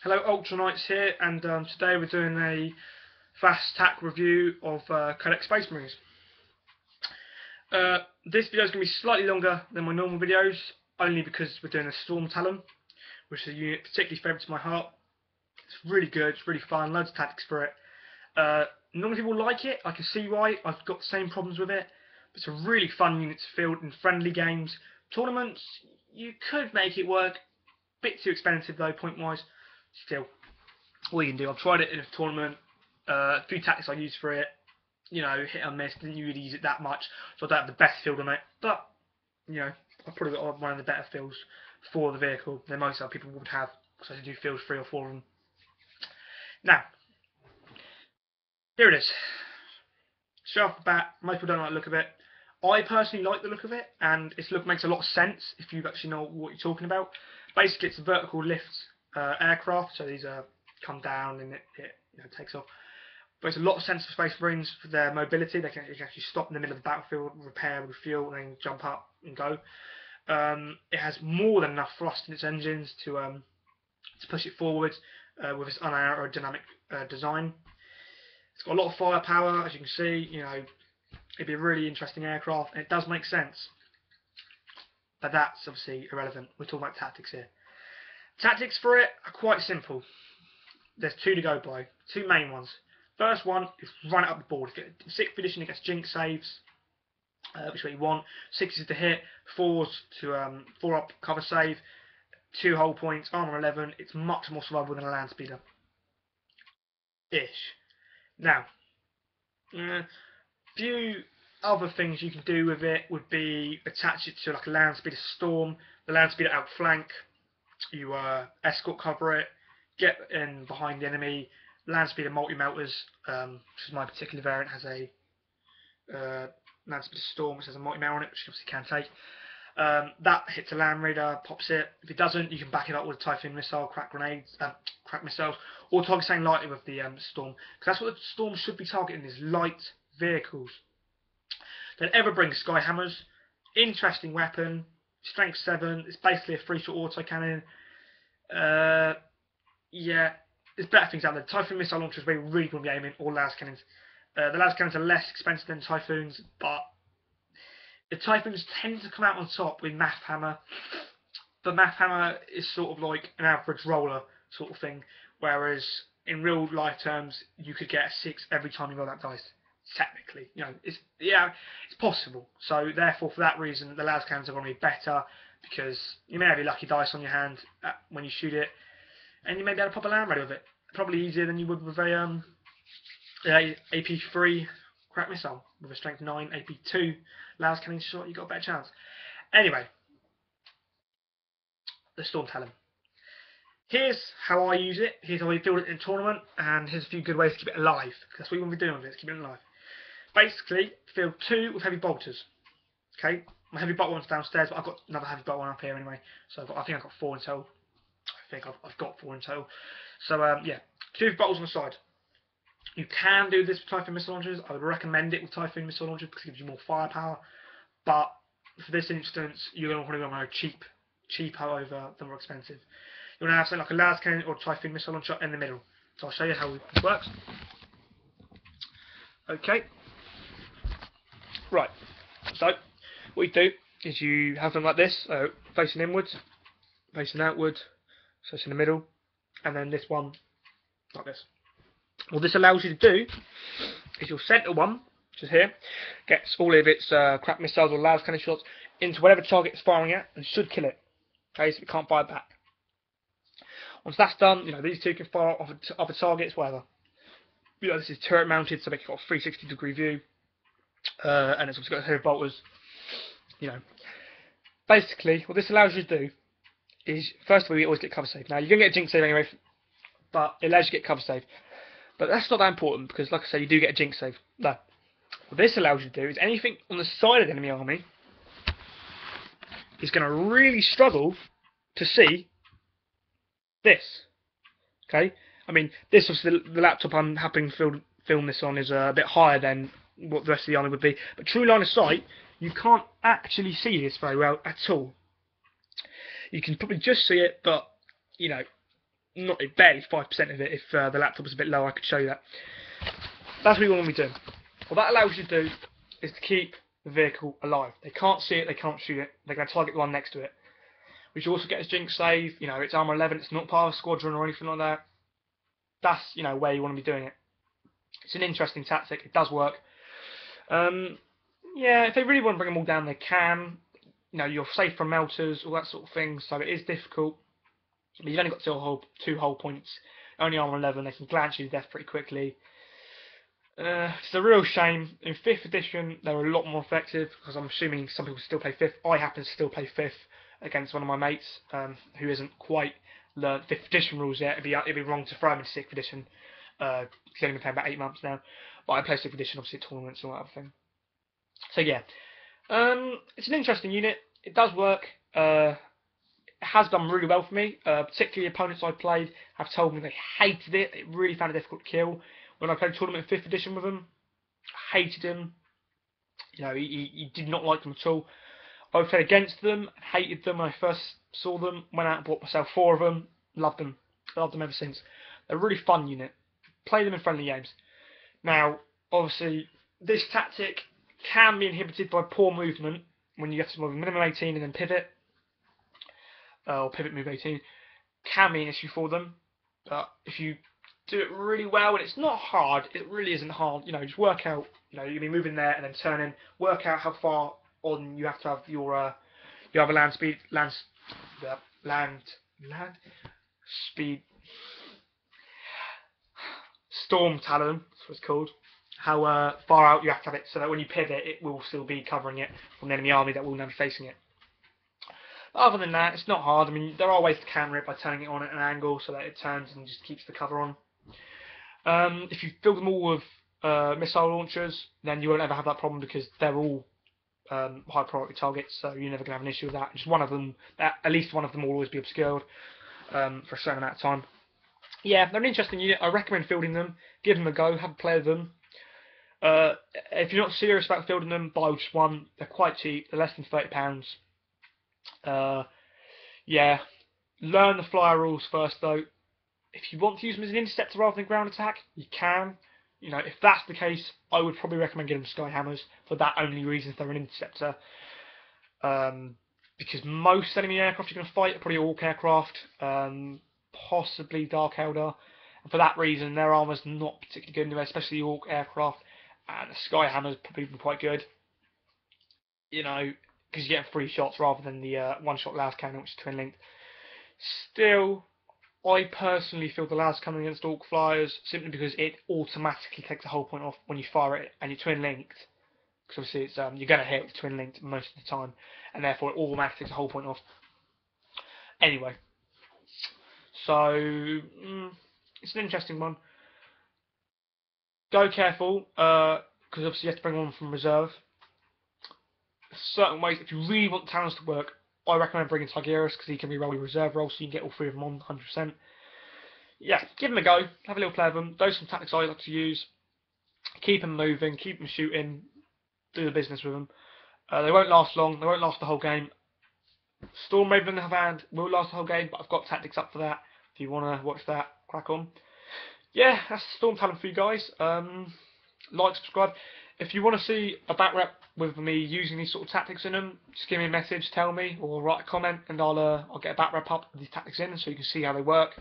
Hello, Ultra Knights here, and today we're doing a fast attack review of Codex Space Marines. This video is going to be slightly longer than my normal videos, only because we're doing a Storm Talon, which is a unit particularly favourite to my heart. It's really good, it's really fun, loads of tactics for it. Normally people like it, I can see why, I've got the same problems with it. But it's a really fun unit to field in friendly games. Tournaments, you could make it work, bit too expensive though, point-wise. Still, what you can do, I've tried it in a tournament, a few tactics I used for it, you know, hit and miss, didn't really use it that much, so I don't have the best field on it, but, you know, I've probably got one of the better fields for the vehicle than most other people would have, because I do field 3 or 4 of them. Now, here it is. Straight off the bat, most people don't like the look of it. I personally like the look of it, and its look makes a lot of sense if you actually know what you're talking about. Basically, it's a vertical lift aircraft, so these come down and it takes off. But it's a lot of sense for Space Marines for their mobility. They can actually stop in the middle of the battlefield, repair, refuel, and then jump up and go. It has more than enough thrust in its engines to push it forward with its unaerodynamic design. It's got a lot of firepower, as you can see. You know, it'd be a really interesting aircraft, and it does make sense. But that's obviously irrelevant. We're talking about tactics here. Tactics for it are quite simple. There's 2 to go by, 2 main ones. First one is run it up the board. If it's 6th edition, it gets jinx saves, which is what you want. 6 is to hit, 4's to 4 up cover save, 2 hull points, armor 11. It's much more survivable than a land speeder. Ish. Now, few other things you can do with it would be attach it to like a land speeder storm, the land speeder outflank. You escort cover it, get in behind the enemy, land speeder multi-melters, which is my particular variant, has a land speeder storm, which has a multi-mel on it, which you obviously can take. That hits a land raider, pops it. If it doesn't, you can back it up with a Typhoon missile, crack grenades, crack missiles, or target something lightly with the storm. Because that's what the storm should be targeting, is light vehicles. Don't ever bring sky hammers. Interesting weapon. Strength 7, it's basically a 3-shot autocannon. Yeah, there's better things out there. Typhoon missile launchers where you really want to be aiming, or las cannons. The las cannons are less expensive than Typhoons, but the Typhoons tend to come out on top with Math Hammer. The Math Hammer is sort of like an average roller sort of thing, whereas in real life terms, you could get a 6 every time you roll that dice. Technically, you know, it's possible. So therefore, for that reason, the las cannons are going to be better, because you may have your lucky dice on your hand when you shoot it, and you may be able to pop a land raider with it. Probably easier than you would with a AP3 crack missile with a strength 9 AP2 las cannon shot. You got a better chance. Anyway, the Storm Talon. Here's how I use it. Here's how I build it in a tournament, and here's a few good ways to keep it alive. That's what you want to be doing with it, is keep it alive. Basically, field 2 with heavy bolters. Okay, my heavy bolt one's downstairs, but I've got another heavy bolt one up here anyway. So I think I've got 4 in total. I think I've got 4 in total. So yeah, 2 bolters on the side. You can do this with Typhoon missile launchers. I would recommend it with Typhoon missile launchers because it gives you more firepower. But for this instance, you're going to want to go cheaper over the more expensive. You want to have something like a las cannon or a Typhoon missile launcher in the middle. So I'll show you how this works. Okay. Right. So what you do is you have them like this, facing inwards, facing outwards, so it's in the middle, and then this one like this. What this allows you to do is your centre one, which is here, gets all of its crack missiles or las cannon shots into whatever target it's firing at, and should kill it. Okay, so it can't fire back. Once that's done, you know, these 2 can fire off other targets, whatever. You know, this is turret mounted, so they've got a 360-degree view, and it's also got heavy bolters. You know, basically, what this allows you to do is, first of all, you always get cover save. Now, you're going to get a jinx save anyway, but it allows you to get cover save. But that's not that important, because, like I say, you do get a jinx save. No. What this allows you to do is anything on the side of the enemy army is going to really struggle to see this. Okay? I mean, this was the laptop I'm happening to film this on is a bit higher than what the rest of the army would be. But true line of sight, you can't actually see this very well at all. You can probably just see it, but, you know, not barely 5% of it. If the laptop was a bit low, I could show you that. That's what you want to be doing. What that allows you to do is to keep the vehicle alive. They can't see it, they can't shoot it, they're going to target the one next to it. Which you also get as Jinx save, you know, it's armor 11, it's not part of a squadron or anything like that. That's, you know, where you want to be doing it. It's an interesting tactic, it does work. Yeah, if they really want to bring them all down, they can. You know, you're safe from melters, all that sort of thing, so it is difficult. But you've only got two hull points, only armor 11, they can glance you to death pretty quickly. It's a real shame. In 5th edition, they were a lot more effective, because I'm assuming some people still play 5th. I happen to still play 5th against one of my mates, who isn't quite learned 5th edition rules yet. It'd be wrong to throw him in 6th edition, because he's only been playing about 8 months now. But I play 6th edition, obviously, at tournaments and all that other thing. So yeah, it's an interesting unit. It does work. It has done really well for me. Particularly opponents I've played have told me they hated it. They really found it difficult to kill. When I played a tournament in 5th edition with him, I hated him. You know, he did not like them at all. I played against them, hated them when I first saw them. Went out and bought myself 4 of them. Loved them. Loved them ever since. They're a really fun unit. Play them in friendly games. Now, obviously, this tactic can be inhibited by poor movement when you have to move minimum 18 and then pivot. Or pivot move 18. Can be an issue for them. But if you do it really well, and it's not hard, it really isn't hard, you know, just work out, you know, you'll be moving there and then turning, work out how far on you have to have your land speed, land speed, storm talon, that's what it's called, how far out you have to have it, so that when you pivot, it will still be covering it from the enemy army that will now be facing it. But other than that, it's not hard. I mean, there are ways to counter it by turning it on at an angle so that it turns and just keeps the cover on. If you fill them all with missile launchers, then you won't ever have that problem because they're all high priority targets, so you're never going to have an issue with that. Just one of them, at least one of them will always be obscured for a certain amount of time. Yeah, they're an interesting unit. I recommend fielding them. Give them a go. Have a play with them. If you're not serious about fielding them, buy just one. They're quite cheap. They're less than £30. Yeah, learn the flyer rules first though. If you want to use them as an interceptor rather than ground attack, you can. You know, if that's the case, I would probably recommend getting Sky Hammers for that only reason if they're an interceptor. Because most enemy aircraft you're going to fight are probably Orc aircraft, possibly Dark Eldar. And for that reason, their armour's not particularly good anyway, especially the Orc aircraft. And the Sky Hammer's probably been quite good. You know, because you get 3 shots rather than the one-shot las cannon, which is twin-linked. Still, I personally feel the las cannon against Orc flyers simply because it automatically takes the whole point off when you fire it and you're twin-linked. Because obviously it's you're going to hit with twin-linked most of the time, and therefore it automatically takes the whole point off. Anyway, so it's an interesting one. Go careful, because obviously you have to bring one from reserve. Certain ways, if you really want talons to work, I recommend bringing Tigerius because he can re-roll your reserve roll, so you can get all 3 of them on 100%. Yeah, give them a go, have a little play with them. Those are some tactics I like to use. Keep them moving, keep them shooting, do the business with them. They won't last long, they won't last the whole game. Storm Raven, on the other hand, will last the whole game, but I've got tactics up for that. If you want to watch that, crack on. Yeah, that's Storm Talon for you guys. Like, subscribe. If you want to see a back rep with me using these sort of tactics in them, just give me a message, tell me, or write a comment, and I'll get a back rep up with these tactics in, so you can see how they work.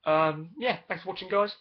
Yeah, thanks for watching, guys.